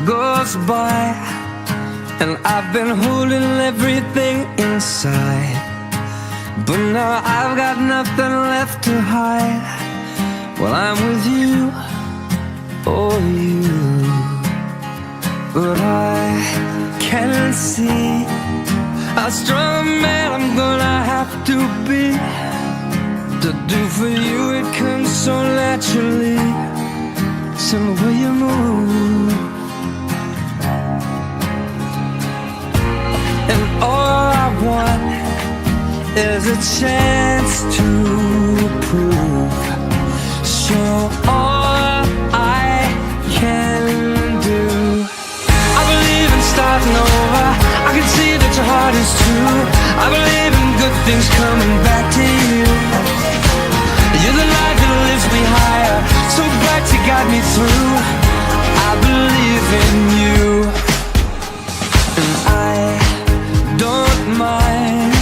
goes by, and I've been holding everything inside, but now I've got nothing left to hide. Well, I'm with you, oh you, but I can't see how strong a man I'm gonna have to be to do for you. It comes so naturally, it's in the way you move. And all I want is a chance to prove, show all I can do. I believe in starting over, I can see that your heart is true. I believe in good things coming back to you. You're the light that lifts me higher, so bright you got me through. I believe in you, and I don't mind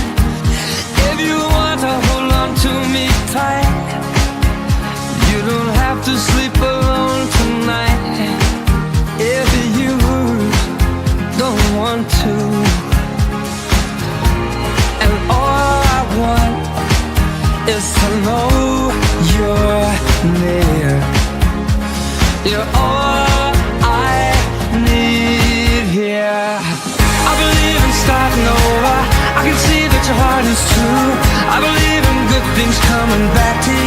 if you want to hold on to me tight. You don't have to sleep alone tonight if you don't want to. And all I want is to know you're near. You're all I need here. I believe in starting over, I can see that your heart is true. I believe in good things coming back to you.